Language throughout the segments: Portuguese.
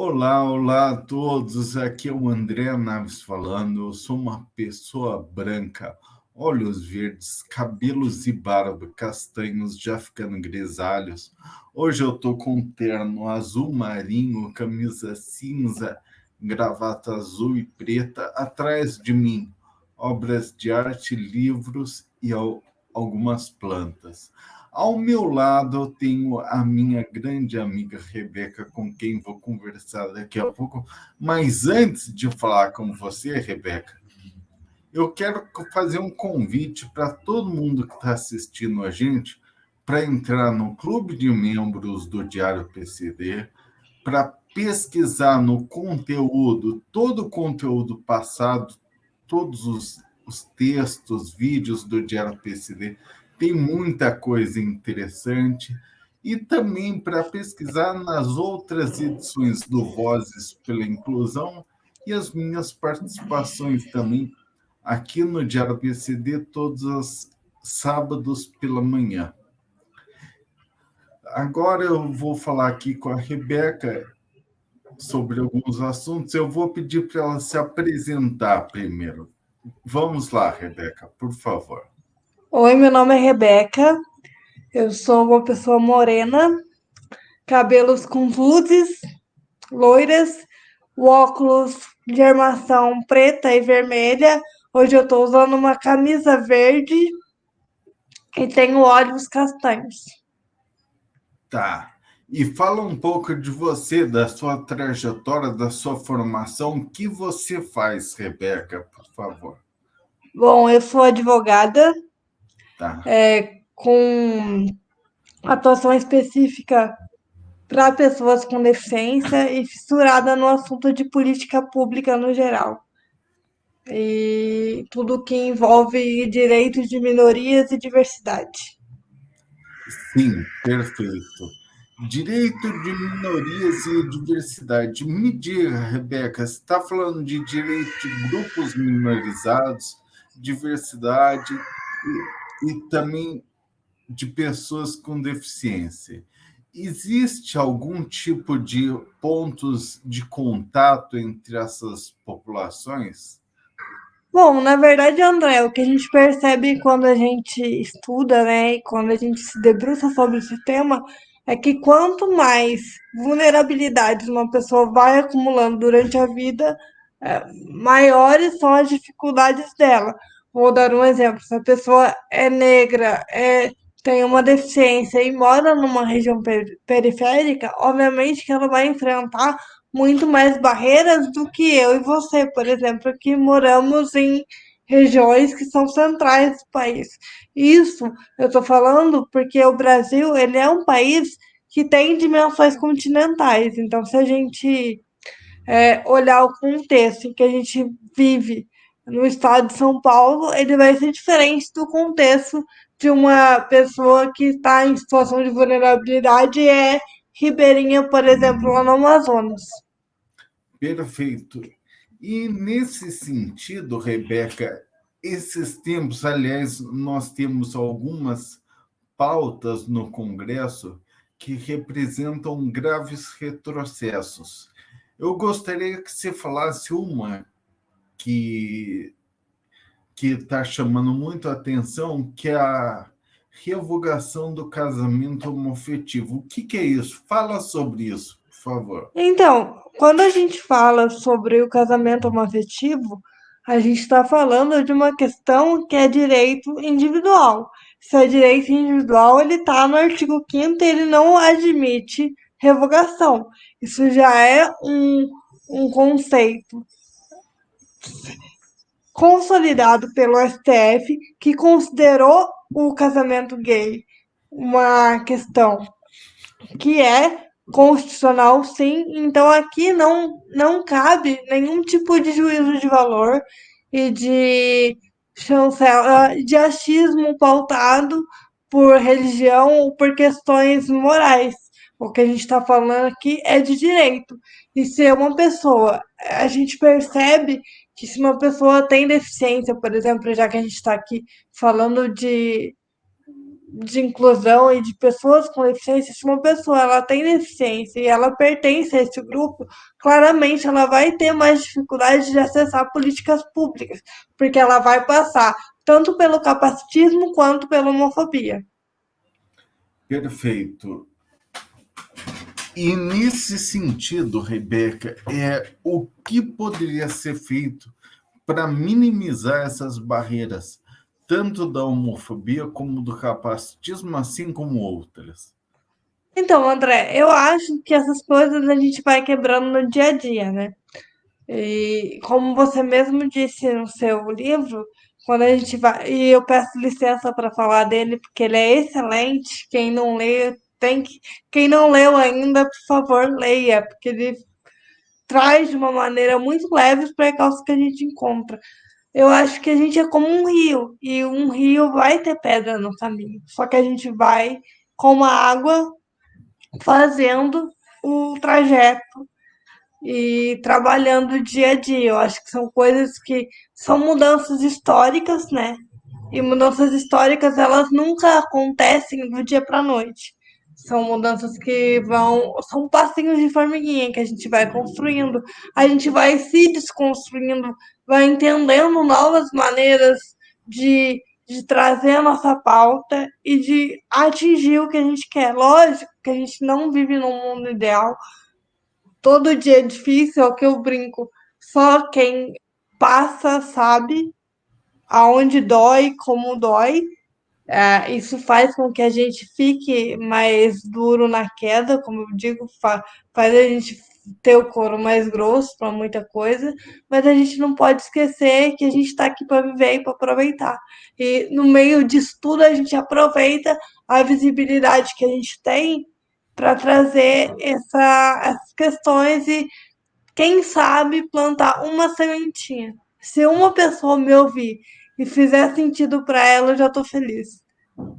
Olá, olá a todos. Aqui é o André Naves falando. Eu sou uma pessoa branca, olhos verdes, cabelos e barba castanhos, já ficando grisalhos. Hoje eu tô com um terno azul marinho, camisa cinza, gravata azul e preta. Atrás de mim, obras de arte, livros e algumas plantas. Ao meu lado, eu tenho a minha grande amiga Rebeca, com quem vou conversar daqui a pouco. Mas antes de falar com você, Rebeca, eu quero fazer um convite para todo mundo que está assistindo a gente para entrar no clube de membros do Diário PCD, para pesquisar no conteúdo, todo o conteúdo passado, todos os textos, vídeos do Diário PCD, tem muita coisa interessante. E também para pesquisar nas outras edições do Vozes pela Inclusão e as minhas participações também aqui no Diário PCD, todos os sábados pela manhã. Agora eu vou falar aqui com a Rebeca sobre alguns assuntos. Eu vou pedir para ela se apresentar primeiro. Vamos lá, Rebeca, por favor. Oi, meu nome é Rebeca, eu sou uma pessoa morena, cabelos com luzes, loiras, óculos de armação preta e vermelha. Hoje eu estou usando uma camisa verde e tenho olhos castanhos. Tá. E fala um pouco de você, da sua trajetória, da sua formação. O que você faz, Rebeca, por favor? Bom, eu sou advogada Tá. com atuação específica para pessoas com deficiência e fissurada no assunto de política pública no geral. E tudo que envolve direitos de minorias e diversidade. Sim, perfeito. Direito de minorias e diversidade. Me diga, Rebeca, você está falando de direito de grupos minorizados, diversidade e também de pessoas com deficiência. Existe algum tipo de pontos de contato entre essas populações? Bom, na verdade, André, o que a gente percebe quando a gente estuda, né, e quando a gente se debruça sobre esse tema, é que quanto mais vulnerabilidades uma pessoa vai acumulando durante a vida, maiores são as dificuldades dela. Vou dar um exemplo: se a pessoa é negra, tem uma deficiência e mora numa região periférica, obviamente que ela vai enfrentar muito mais barreiras do que eu e você, por exemplo, que moramos em regiões que são centrais do país. Isso eu estou falando porque o Brasil ele é um país que tem dimensões continentais. Então, se a gente olhar o contexto em que a gente vive no estado de São Paulo, ele vai ser diferente do contexto de uma pessoa que está em situação de vulnerabilidade e é ribeirinha, por exemplo, lá no Amazonas. Perfeito. E nesse sentido, Rebeca, esses tempos, aliás, nós temos algumas pautas no Congresso que representam graves retrocessos. Eu gostaria que você falasse uma que está chamando muito a atenção, que é a revogação do casamento homoafetivo. O que é isso? Fala sobre isso, por favor. Então, quando a gente fala sobre o casamento homoafetivo, a gente está falando de uma questão que é direito individual. Se é direito individual, ele está no artigo 5º e ele não admite revogação. Isso já é um conceito consolidado pelo STF, que considerou o casamento gay uma questão que é constitucional, sim. Então aqui não cabe nenhum tipo de juízo de valor e de chancela, de achismo pautado por religião ou por questões morais. O que a gente está falando aqui é de direito. E se uma pessoa, a gente percebe que se uma pessoa tem deficiência, por exemplo, já que a gente está aqui falando de inclusão e de pessoas com deficiência, se uma pessoa ela tem deficiência e ela pertence a esse grupo, claramente ela vai ter mais dificuldade de acessar políticas públicas, porque ela vai passar tanto pelo capacitismo quanto pela homofobia. Perfeito. E nesse sentido, Rebeca, o que poderia ser feito para minimizar essas barreiras, tanto da homofobia como do capacitismo, assim como outras? Então, André, eu acho que essas coisas a gente vai quebrando no dia a dia, né? E como você mesmo disse no seu livro, quando a gente vai. E eu peço licença para falar dele, porque ele é excelente. Quem não lê, tem que. Quem não leu ainda, por favor, leia, porque ele traz de uma maneira muito leve os percalços que a gente encontra. Eu acho que a gente é como um rio, e um rio vai ter pedra no caminho. Só que a gente vai com a água fazendo o trajeto e trabalhando dia a dia. Eu acho que são coisas que são mudanças históricas, né? E mudanças históricas, elas nunca acontecem do dia para a noite. São mudanças que vão, são passinhos de formiguinha que a gente vai construindo, a gente vai se desconstruindo, vai entendendo novas maneiras de trazer a nossa pauta e de atingir o que a gente quer. Lógico que a gente não vive num mundo ideal, todo dia é difícil, é o que eu brinco. Só quem passa sabe aonde dói, como dói. Isso faz com que a gente fique mais duro na queda, como eu digo, faz a gente ter o couro mais grosso para muita coisa, mas a gente não pode esquecer que a gente está aqui para viver e para aproveitar. E no meio disso tudo, a gente aproveita a visibilidade que a gente tem para trazer essas questões e quem sabe plantar uma sementinha. Se uma pessoa me ouvir e fizer sentido para ela, eu já estou feliz.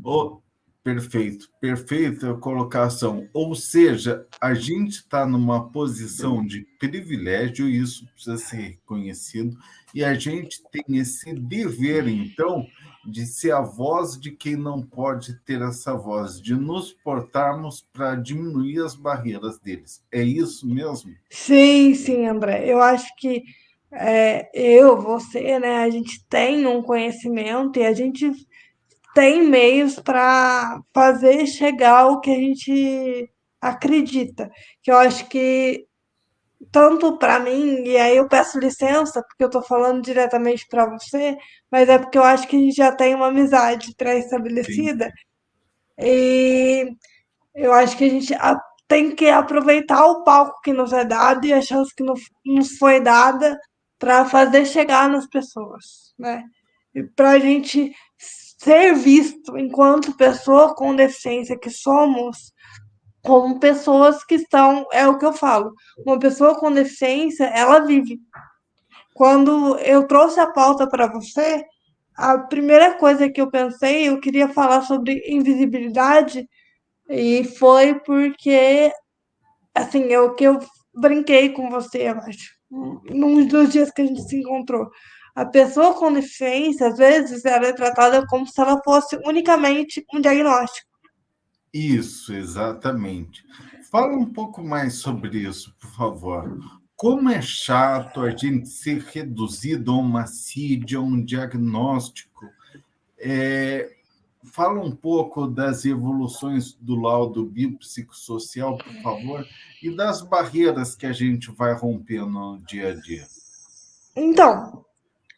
Oh, perfeito, perfeita colocação. Ou seja, a gente está numa posição de privilégio, e isso precisa ser reconhecido, e a gente tem esse dever, então, de ser a voz de quem não pode ter essa voz, de nos portarmos para diminuir as barreiras deles. É isso mesmo? Sim, sim, André. Eu acho que eu, você, né, a gente tem um conhecimento e a gente tem meios para fazer chegar o que a gente acredita. Que eu acho que tanto para mim, e aí eu peço licença, porque eu estou falando diretamente para você, mas é porque eu acho que a gente já tem uma amizade Sim. pré-estabelecida, e eu acho que a gente tem que aproveitar o palco que nos é dado e a chance que nos foi dada para fazer chegar nas pessoas, né? E para a gente ser visto enquanto pessoa com deficiência que somos, como pessoas que estão, é o que eu falo, uma pessoa com deficiência, ela vive. Quando eu trouxe a pauta para você, a primeira coisa que eu pensei, eu queria falar sobre invisibilidade, e foi porque, assim, eu que eu brinquei com você, eu acho, num dos dias que a gente se encontrou. A pessoa com deficiência, às vezes, ela é tratada como se ela fosse unicamente um diagnóstico. Isso, exatamente. Fala um pouco mais sobre isso, por favor. Como é chato a gente ser reduzido a uma CID, a um diagnóstico. É, fala um pouco das evoluções do laudo biopsicossocial, por favor, e das barreiras que a gente vai rompendo no dia a dia. Então,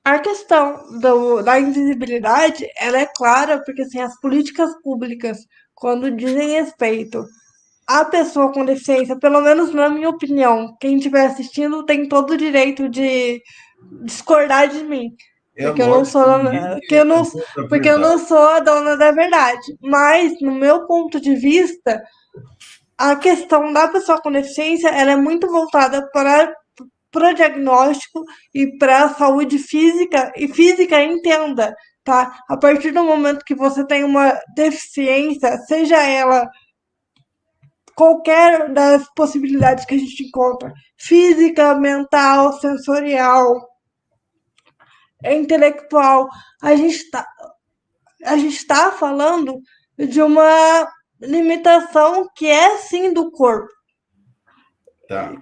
a questão da invisibilidade, ela é clara, porque assim, as políticas públicas, quando dizem respeito à pessoa com deficiência, pelo menos na minha opinião, quem estiver assistindo tem todo o direito de discordar de mim, É porque eu não sou lógico, ninguém que eu não, é toda a porque eu não verdade. sou a dona da verdade. Mas no meu ponto de vista, a questão da pessoa com deficiência, ela é muito voltada para o diagnóstico e para a saúde física, e física entenda, tá? A partir do momento que você tem uma deficiência, seja ela qualquer das possibilidades que a gente encontra, física, mental, sensorial, intelectual, a gente está falando de uma limitação que é sim do corpo, Tá.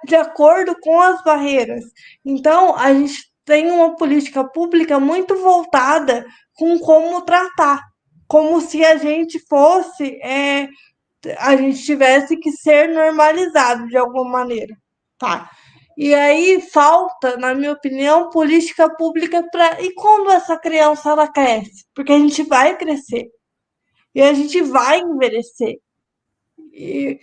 de acordo com as barreiras. Então, a gente tem uma política pública muito voltada com como tratar, como se a gente fosse, a gente tivesse que ser normalizado de alguma maneira, tá? E aí falta, na minha opinião, política pública para. E quando essa criança ela cresce? Porque a gente vai crescer e a gente vai envelhecer. E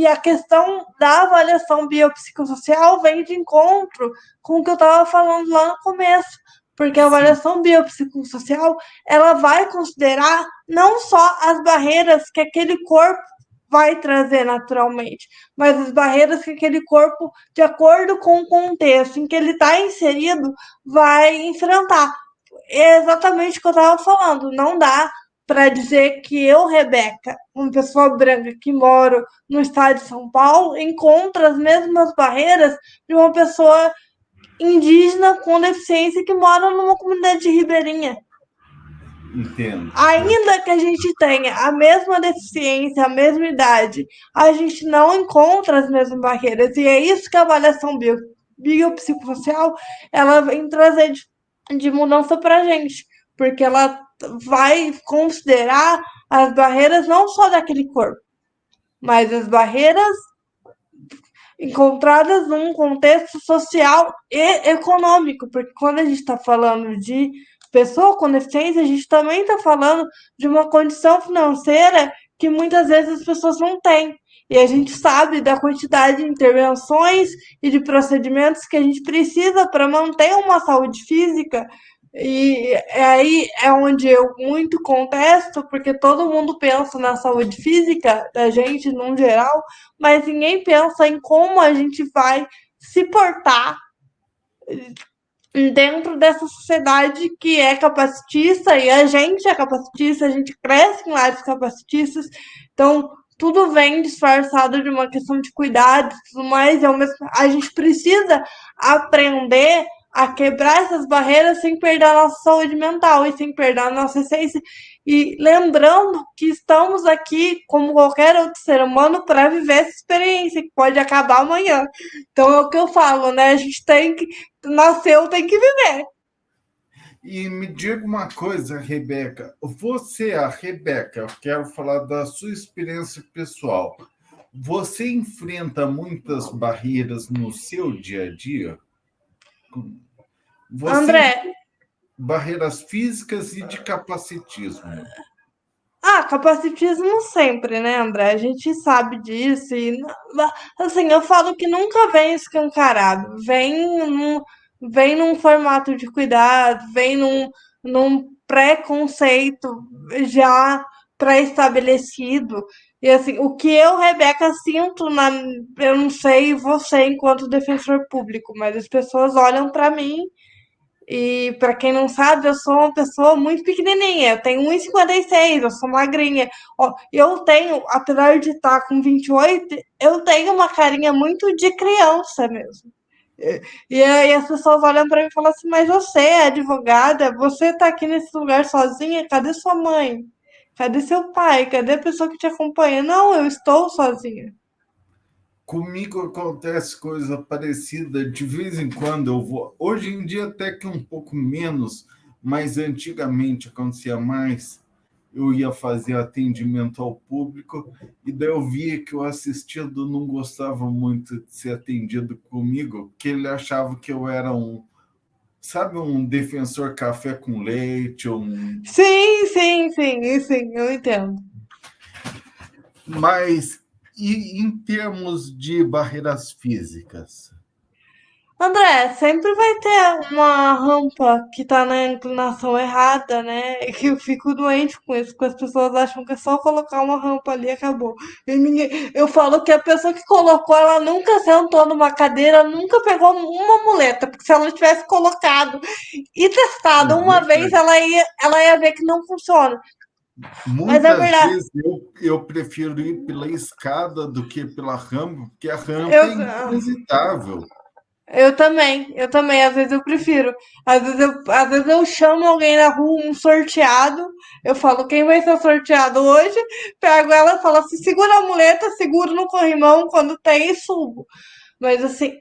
a questão da avaliação biopsicossocial vem de encontro com o que eu estava falando lá no começo, porque a Sim, avaliação biopsicossocial ela vai considerar não só as barreiras que aquele corpo vai trazer naturalmente, mas as barreiras que aquele corpo, de acordo com o contexto em que ele está inserido, vai enfrentar. É exatamente o que eu estava falando. Não dá para dizer que eu, Rebeca, uma pessoa branca que moro no estado de São Paulo, encontro as mesmas barreiras de uma pessoa indígena com deficiência que mora numa comunidade ribeirinha. entendo. Ainda que a gente tenha a mesma deficiência, a mesma idade, a gente não encontra as mesmas barreiras. E é isso que a avaliação biopsicossocial ela vem trazer de mudança para a gente, porque ela vai considerar as barreiras não só daquele corpo, mas as barreiras encontradas num contexto social e econômico, porque quando a gente está falando de pessoa com deficiência, a gente também está falando de uma condição financeira que muitas vezes as pessoas não têm. E a gente sabe da quantidade de intervenções e de procedimentos que a gente precisa para manter uma saúde física. E aí é onde eu muito contesto, porque todo mundo pensa na saúde física da gente, num geral, mas ninguém pensa em como a gente vai se portar dentro dessa sociedade que é capacitista e a gente é capacitista, a gente cresce em lares capacitistas, então tudo vem disfarçado de uma questão de cuidado e tudo mais, e a gente precisa aprender a quebrar essas barreiras sem perder a nossa saúde mental e sem perder a nossa essência. E lembrando que estamos aqui, como qualquer outro ser humano, para viver essa experiência que pode acabar amanhã. Então é o que eu falo, né? A gente tem que nasceu, tem que viver. E me diga uma coisa, Rebeca. Você, a Rebeca, eu quero falar da sua experiência pessoal. Você enfrenta muitas barreiras no seu dia a dia? Você André, barreiras físicas e de capacitismo. capacitismo sempre, né, André? A gente sabe disso e assim, eu falo que nunca vem escancarado, vem num formato de cuidado, num preconceito já pré-estabelecido. E assim, o que eu, Rebeca, sinto eu não sei você enquanto defensor público, mas as pessoas olham para mim. E para quem não sabe, eu sou uma pessoa muito pequenininha. Eu tenho 1,56, eu sou magrinha. Ó, eu tenho, apesar de estar com 28, eu tenho uma carinha muito de criança mesmo. E aí as pessoas olham para mim e falam assim: Mas você é advogada? Você está aqui nesse lugar sozinha? Cadê sua mãe? Cadê seu pai? Cadê a pessoa que te acompanha? Não, eu estou sozinha. Comigo acontece coisa parecida, de vez em quando eu vou. Hoje em dia, até que um pouco menos, mas antigamente acontecia mais. Eu ia fazer atendimento ao público e daí eu via que o assistido não gostava muito de ser atendido comigo, que ele achava que eu era sabe, um defensor café com leite, Sim, eu entendo. mas e em termos de barreiras físicas? André, sempre vai ter uma rampa que tá na inclinação errada, né? E que eu fico doente com isso, porque as pessoas acham que é só colocar uma rampa ali e acabou. E eu falo que a pessoa que colocou, ela nunca sentou numa cadeira, nunca pegou uma muleta, porque se ela tivesse colocado e É testado uma vez, verdade. ela ia ver que não funciona. Mas é Muitas verdade, vezes eu prefiro ir pela escada do que pela rampa, porque a rampa eu, é intransitável. Eu também, às vezes eu prefiro. Às vezes eu chamo alguém na rua, um sorteado, eu falo, quem vai ser sorteado hoje? Pego ela e falo assim, segura a muleta, seguro no corrimão, quando tem e subo. Mas assim,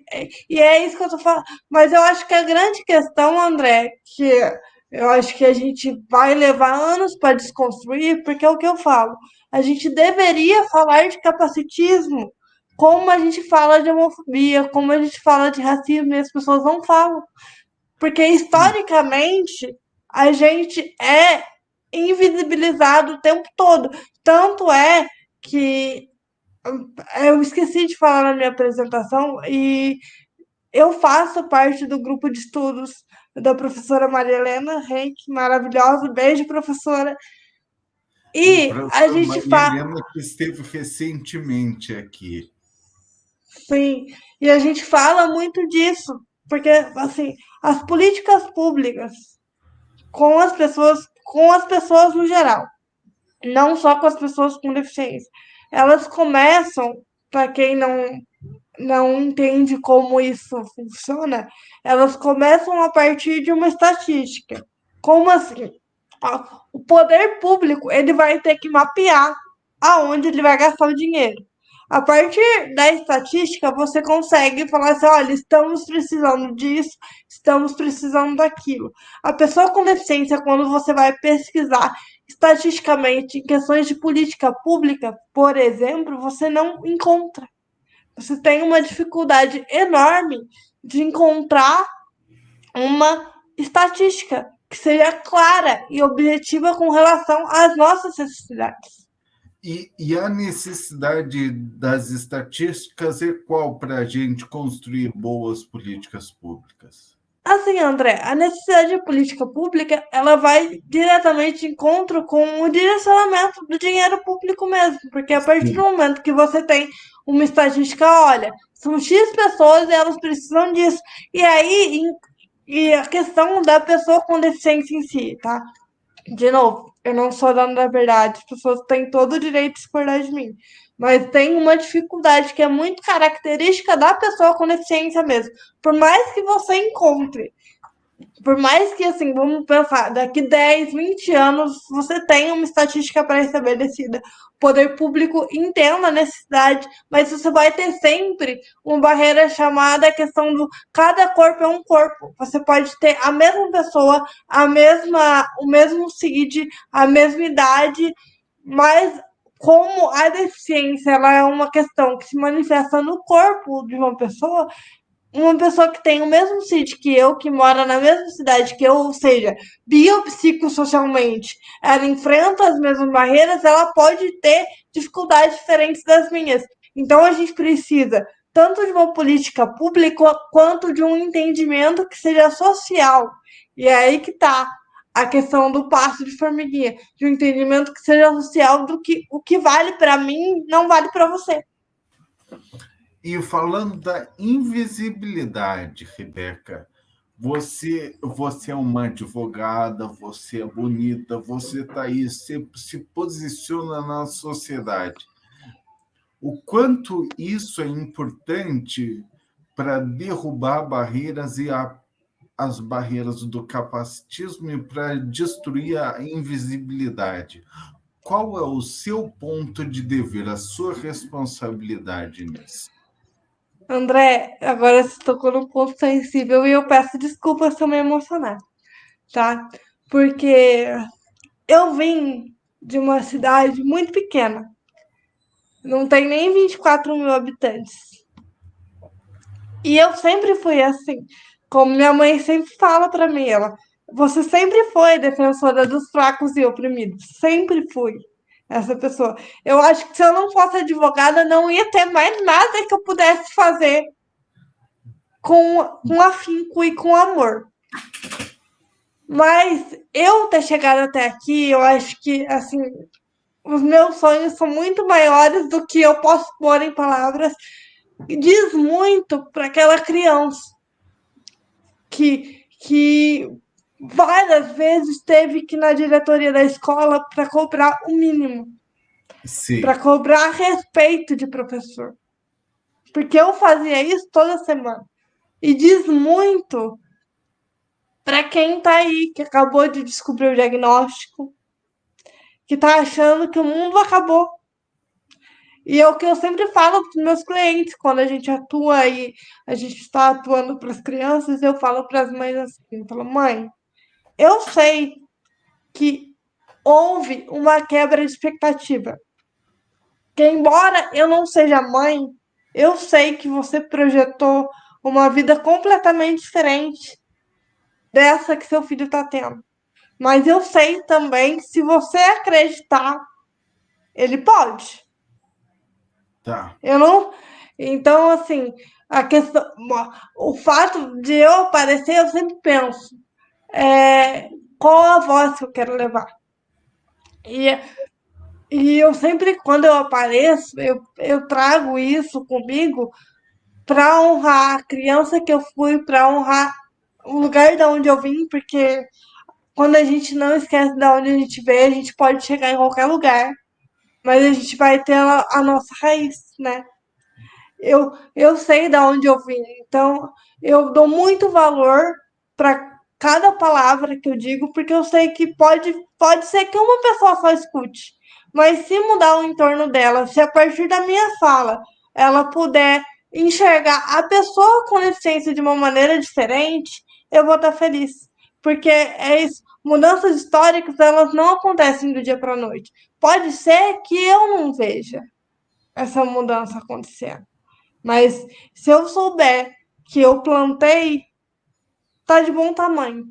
e é isso que eu tô falando. Mas eu acho que a grande questão, André, que eu acho que a gente vai levar anos para desconstruir, porque é o que eu falo. A gente deveria falar de capacitismo como a gente fala de homofobia, como a gente fala de racismo, e as pessoas não falam. Porque Sim, historicamente a gente é invisibilizado o tempo todo. Tanto é que eu esqueci de falar na minha apresentação e eu faço parte do grupo de estudos da professora Maria Helena Henke, maravilhosa. Beijo, professora. E a professora gente Maria faz, Helena, que esteve recentemente aqui. sim, e a gente fala muito disso, porque assim, as políticas públicas com as pessoas no geral, não só com as pessoas com deficiência, elas começam, para quem não entende como isso funciona, elas começam a partir de uma estatística. Como assim? O poder público ele vai ter que mapear aonde ele vai gastar o dinheiro. A partir da estatística, você consegue falar assim: olha, estamos precisando disso, estamos precisando daquilo. A pessoa com deficiência, quando você vai pesquisar estatisticamente em questões de política pública, por exemplo, você não encontra. Você tem uma dificuldade enorme de encontrar uma estatística que seja clara e objetiva com relação às nossas necessidades. E a necessidade das estatísticas é qual para a gente construir boas políticas públicas? Assim, André, a necessidade de política pública, ela vai diretamente de encontro com o direcionamento do dinheiro público mesmo, porque a partir do Sim. momento que você tem uma estatística, olha, são X pessoas e elas precisam disso. E aí, e a questão da pessoa com deficiência em si, tá? De novo, eu não sou dona da verdade, as pessoas têm todo o direito de discordar de mim. Mas tem uma dificuldade que é muito característica da pessoa com deficiência mesmo. Por mais que você encontre, por mais que, assim, vamos pensar, daqui 10, 20 anos você tenha uma estatística pré-estabelecida, o poder público entenda a necessidade, mas você vai ter sempre uma barreira chamada a questão do cada corpo é um corpo. Você pode ter a mesma pessoa, o mesmo CID, a mesma idade, mas como a deficiência ela é uma questão que se manifesta no corpo de uma pessoa que tem o mesmo sítio que eu, que mora na mesma cidade que eu, ou seja, biopsicossocialmente, ela enfrenta as mesmas barreiras, ela pode ter dificuldades diferentes das minhas. Então a gente precisa tanto de uma política pública quanto de um entendimento que seja social. E é aí que está a questão do passo de formiguinha, de um entendimento que seja social do que o que vale para mim não vale para você. E falando da invisibilidade, Rebeca, você é uma advogada, você é bonita, você está aí, você se posiciona na sociedade. O quanto isso é importante para derrubar barreiras as barreiras do capacitismo e para destruir a invisibilidade. Qual é o seu ponto de dever, a sua responsabilidade nisso? André, agora você tocou num ponto sensível e eu peço desculpas se eu me emocionar, tá? Porque eu vim de uma cidade muito pequena, não tem nem 24 mil habitantes. E eu sempre fui assim, como minha mãe sempre fala pra mim, você sempre foi defensora dos fracos e oprimidos, sempre fui essa pessoa. Eu acho que se eu não fosse advogada, não ia ter mais nada que eu pudesse fazer com afinco e com amor. Mas eu ter chegado até aqui, eu acho que, assim, os meus sonhos são muito maiores do que eu posso pôr em palavras. Diz muito para aquela criança que várias vezes teve que ir na diretoria da escola para cobrar o mínimo, para Sim, cobrar respeito de professor. Porque eu fazia isso toda semana. E diz muito para quem tá aí, que acabou de descobrir o diagnóstico, que tá achando que o mundo acabou. E é o que eu sempre falo para os meus clientes, quando a gente atua e a gente está atuando para as crianças, eu falo para as mães assim, eu falo, mãe, eu sei que houve uma quebra de expectativa. Que embora eu não seja mãe, eu sei que você projetou uma vida completamente diferente dessa que seu filho está tendo. Mas eu sei também que se você acreditar, ele pode. Tá, Eu não. Então, assim, a questão, o fato de eu aparecer, eu sempre penso, qual a voz que eu quero levar. E, e eu sempre, quando eu apareço, eu trago isso comigo para honrar a criança que eu fui, para honrar o lugar da onde eu vim, porque quando a gente não esquece de onde a gente veio, a gente pode chegar em qualquer lugar, mas a gente vai ter a nossa raiz, né? Eu sei de onde eu vim, então eu dou muito valor para cada palavra que eu digo, porque eu sei que pode ser que uma pessoa só escute, mas se mudar o entorno dela, se a partir da minha fala ela puder enxergar a pessoa com deficiência de uma maneira diferente, eu vou estar feliz. Porque é isso, mudanças históricas elas não acontecem do dia para a noite. Pode ser que eu não veja essa mudança acontecendo. Mas se eu souber que eu plantei, tá de bom tamanho.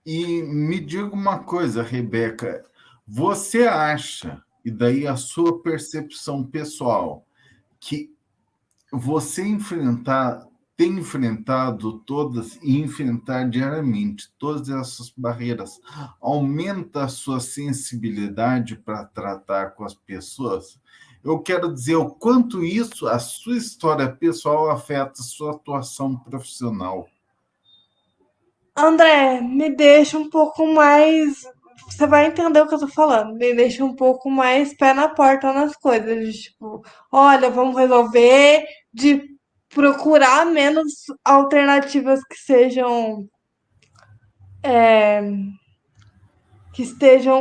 e me diga uma coisa, Rebeca, você acha, e daí a sua percepção pessoal, que você tem enfrentado todas e enfrentar diariamente todas essas barreiras, aumenta a sua sensibilidade para tratar com as pessoas? Eu quero dizer o quanto isso, a sua história pessoal, afeta a sua atuação profissional. André, me deixa um pouco mais. Você vai entender o que eu tô falando. Me deixa um pouco mais pé na porta nas coisas. Tipo, olha, vamos resolver, de procurar menos alternativas que estejam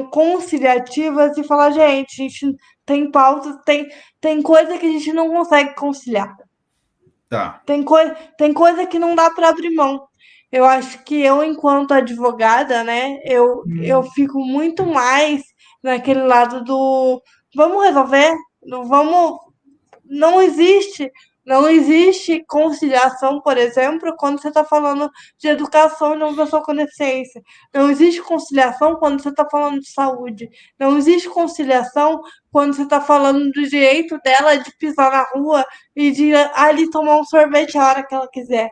conciliativas e falar, gente, a gente tem pautas, tem coisa que a gente não consegue conciliar. Tá. Tem coisa que não dá para abrir mão. Eu acho que eu, enquanto advogada, né, eu fico muito mais naquele lado do vamos resolver, vamos. Não existe, não existe conciliação, por exemplo, quando você está falando de educação de uma pessoa com deficiência. Não existe conciliação quando você está falando de saúde. Não existe conciliação quando você está falando do direito dela de pisar na rua e de ali tomar um sorvete a hora que ela quiser.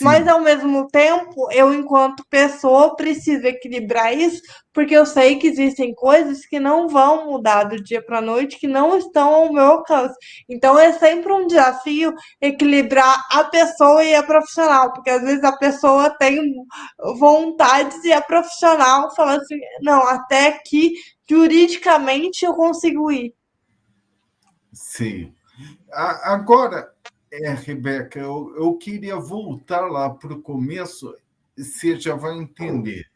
Mas, Sim. ao mesmo tempo, eu, enquanto pessoa, preciso equilibrar isso, porque eu sei que existem coisas que não vão mudar do dia para a noite, que não estão ao meu alcance. Então, é sempre um desafio equilibrar a pessoa e a profissional, porque às vezes a pessoa tem vontades e a profissional fala assim: não, até que juridicamente eu consigo ir. Sim. Agora, Rebeca, eu queria voltar lá para o começo, você já vai entender.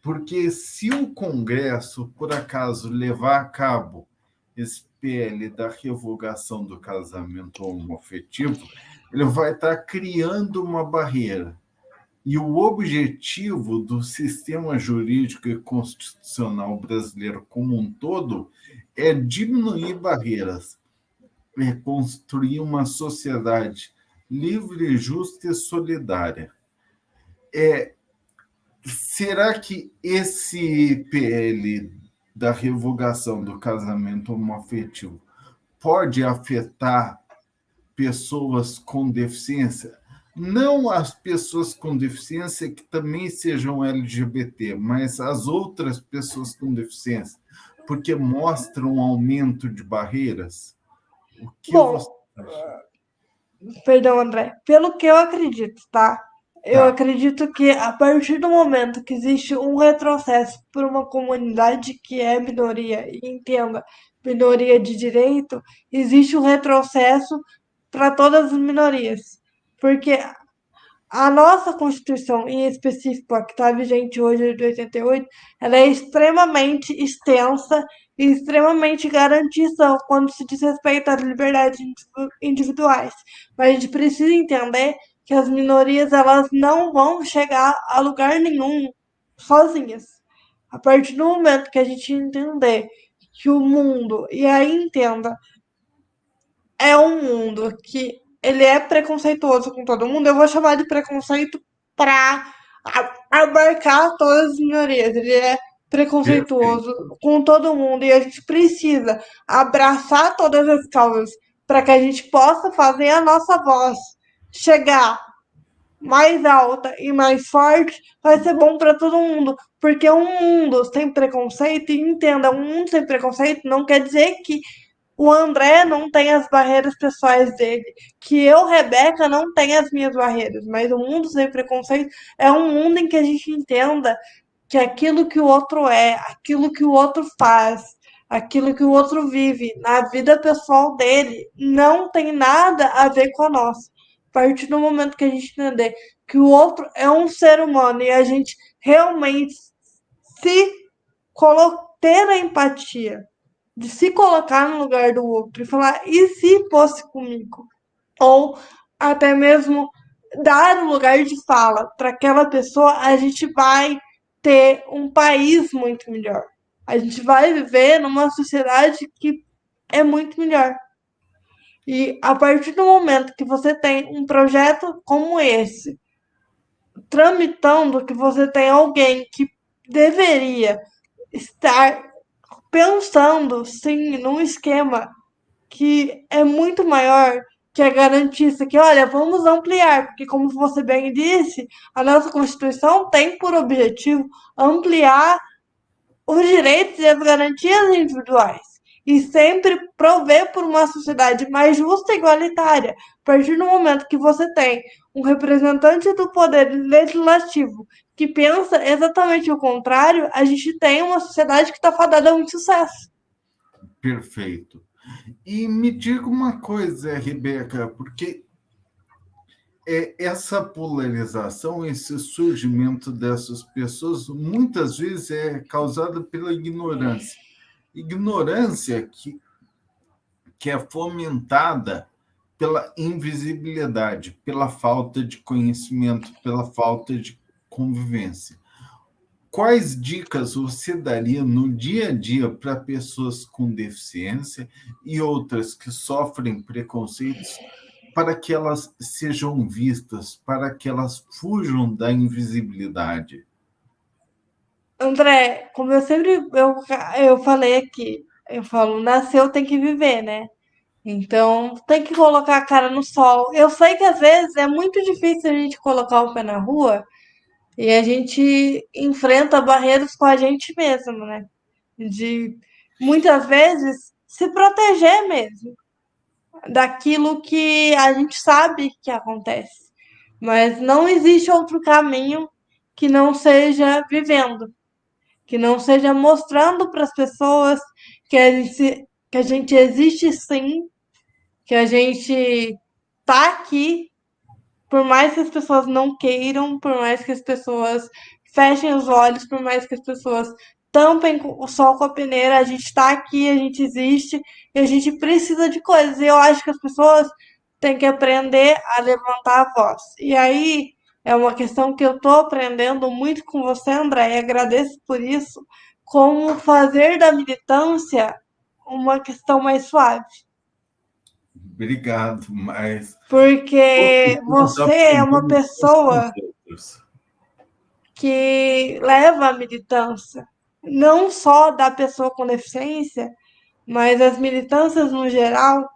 Porque se o Congresso, por acaso, levar a cabo esse PL da revogação do casamento homoafetivo, ele vai estar criando uma barreira. E o objetivo do sistema jurídico e constitucional brasileiro como um todo é diminuir barreiras, é construir uma sociedade livre, justa e solidária. Será que esse PL da revogação do casamento homoafetivo pode afetar pessoas com deficiência? Não as pessoas com deficiência que também sejam LGBT, mas as outras pessoas com deficiência, porque mostra um aumento de barreiras? O que você Bom, acha? perdão, André, pelo que eu acredito, tá? Eu Tá, acredito que a partir do momento que existe um retrocesso para uma comunidade que é minoria, e entenda, minoria de direito, existe um retrocesso para todas as minorias. Porque a nossa Constituição, em específico, a que está vigente hoje, de 88, ela é extremamente extensa e extremamente garantista quando se diz respeito às liberdades individuais. Mas a gente precisa entender que as minorias elas não vão chegar a lugar nenhum sozinhas. A partir do momento que a gente entender que o mundo, e aí entenda, é um mundo que ele é preconceituoso com todo mundo, eu vou chamar de preconceito para abarcar todas as minorias. Ele é preconceituoso Perfeito. com todo mundo e a gente precisa abraçar todas as causas para que a gente possa fazer a nossa voz chegar mais alta e mais forte, vai ser bom para todo mundo. Porque um mundo sem preconceito, e entenda, um mundo sem preconceito não quer dizer que o André não tem as barreiras pessoais dele, que eu, Rebeca, não tenho as minhas barreiras, mas o mundo sem preconceito é um mundo em que a gente entenda que aquilo que o outro é, aquilo que o outro faz, aquilo que o outro vive na vida pessoal dele, não tem nada a ver com a nossa. A partir do momento que a gente entender que o outro é um ser humano e a gente realmente se ter a empatia de se colocar no lugar do outro e falar, e se fosse comigo? Ou até mesmo dar um lugar de fala para aquela pessoa, a gente vai ter um país muito melhor. A gente vai viver numa sociedade que é muito melhor. E a partir do momento que você tem um projeto como esse, tramitando, que você tem alguém que deveria estar pensando, sim, num esquema que é muito maior, que é garantista, que, olha, vamos ampliar, porque, como você bem disse, a nossa Constituição tem por objetivo ampliar os direitos e as garantias individuais e sempre prover por uma sociedade mais justa e igualitária. A partir do momento que você tem um representante do poder legislativo que pensa exatamente o contrário, a gente tem uma sociedade que está fadada a um sucesso. Perfeito. E me diga uma coisa, Rebeca, porque essa polarização, esse surgimento dessas pessoas, muitas vezes é causada pela ignorância. Ignorância que é fomentada pela invisibilidade, pela falta de conhecimento, pela falta de convivência. Quais dicas você daria no dia a dia para pessoas com deficiência e outras que sofrem preconceitos para que elas sejam vistas, para que elas fujam da invisibilidade? André, como eu sempre eu falei aqui, eu falo, nasceu tem que viver, né? Então tem que colocar a cara no sol. Eu sei que às vezes é muito difícil a gente colocar o pé na rua e a gente enfrenta barreiras com a gente mesmo, né? De muitas vezes se proteger mesmo daquilo que a gente sabe que acontece. Mas não existe outro caminho que não seja vivendo, que não seja mostrando para as pessoas que a gente existe sim, que a gente tá aqui, por mais que as pessoas não queiram, por mais que as pessoas fechem os olhos, por mais que as pessoas tampem o sol com a peneira, a gente está aqui, a gente existe e a gente precisa de coisas. E eu acho que as pessoas têm que aprender a levantar a voz. E aí é uma questão que eu estou aprendendo muito com você, André, e agradeço por isso, como fazer da militância uma questão mais suave. Obrigado, mas Porque todos nós você é uma aprendemos uns com os pessoa outros. que leva a militância, não só da pessoa com deficiência, mas as militâncias no geral,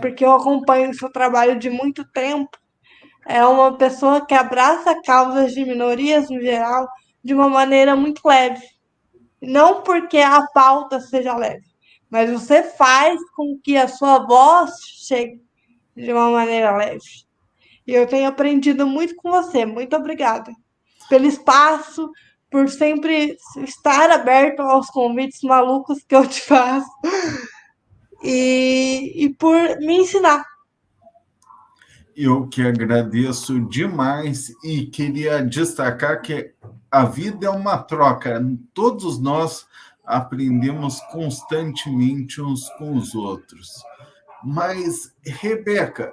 porque eu acompanho o seu trabalho de muito tempo, é uma pessoa que abraça causas de minorias no geral de uma maneira muito leve. Não porque a pauta seja leve, mas você faz com que a sua voz chegue de uma maneira leve. E eu tenho aprendido muito com você. Muito obrigada pelo espaço, por sempre estar aberto aos convites malucos que eu te faço e por me ensinar. Eu que agradeço demais e queria destacar que a vida é uma troca. Todos nós aprendemos constantemente uns com os outros. Mas, Rebeca,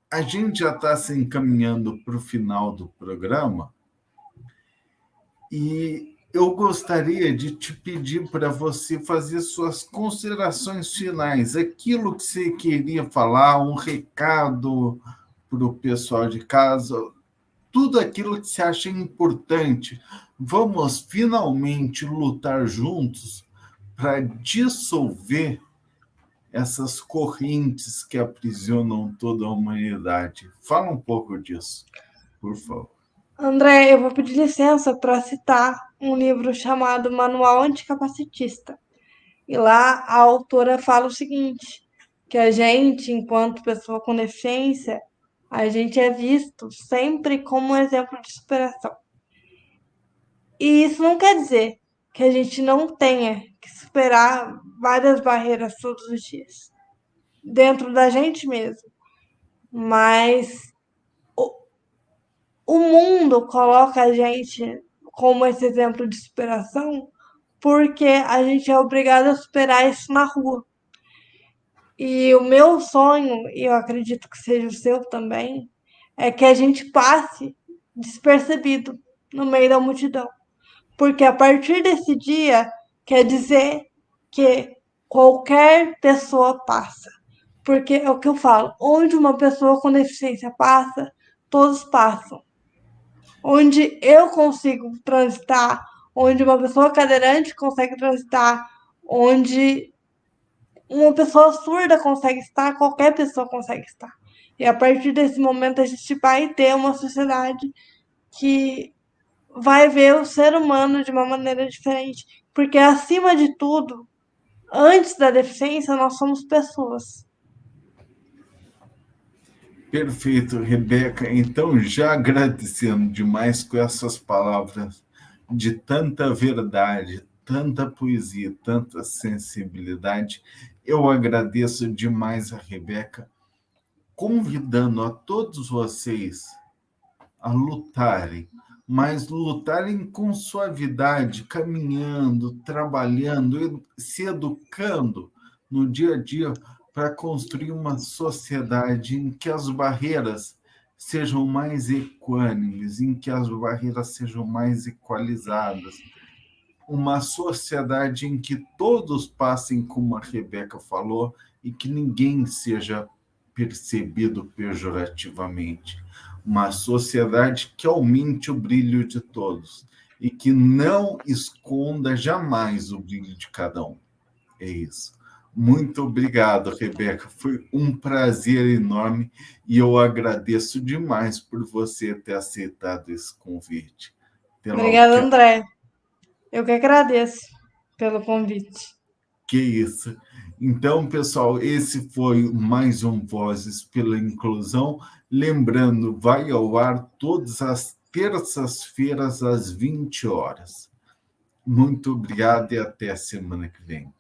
a gente já está se encaminhando para o final do programa e eu gostaria de te pedir para você fazer suas considerações finais, aquilo que você queria falar, um recado para o pessoal de casa, tudo aquilo que você acha importante. Vamos finalmente lutar juntos para dissolver essas correntes que aprisionam toda a humanidade. Fala um pouco disso, por favor. André, eu vou pedir licença para citar um livro chamado Manual Anticapacitista. E lá a autora fala o seguinte, que a gente, enquanto pessoa com deficiência, a gente é visto sempre como um exemplo de superação. E isso não quer dizer que a gente não tenha que superar várias barreiras todos os dias, dentro da gente mesmo. Mas o mundo coloca a gente como esse exemplo de superação porque a gente é obrigado a superar isso na rua. E o meu sonho, e eu acredito que seja o seu também, é que a gente passe despercebido no meio da multidão. Porque a partir desse dia, quer dizer que qualquer pessoa passa. Porque é o que eu falo, onde uma pessoa com deficiência passa, todos passam. Onde eu consigo transitar, onde uma pessoa cadeirante consegue transitar, onde uma pessoa surda consegue estar, qualquer pessoa consegue estar. E a partir desse momento a gente vai ter uma sociedade que vai ver o ser humano de uma maneira diferente. Porque, acima de tudo, antes da deficiência, nós somos pessoas. Perfeito, Rebeca. Então, já agradecendo demais com essas palavras de tanta verdade, tanta poesia, tanta sensibilidade, eu agradeço demais a Rebeca, convidando a todos vocês a lutarem, mas lutarem com suavidade, caminhando, trabalhando, se educando no dia a dia para construir uma sociedade em que as barreiras sejam mais equânimes, em que as barreiras sejam mais equalizadas. Uma sociedade em que todos passem, como a Rebeca falou, e que ninguém seja percebido pejorativamente. Uma sociedade que aumente o brilho de todos e que não esconda jamais o brilho de cada um. É isso. Muito obrigado, Rebeca. Foi um prazer enorme e eu agradeço demais por você ter aceitado esse convite. Pela Obrigada, André. Eu que agradeço pelo convite. Que isso. Então, pessoal, esse foi mais um Vozes pela Inclusão. Lembrando, vai ao ar todas as terças-feiras, às 20 horas. Muito obrigado e até a semana que vem.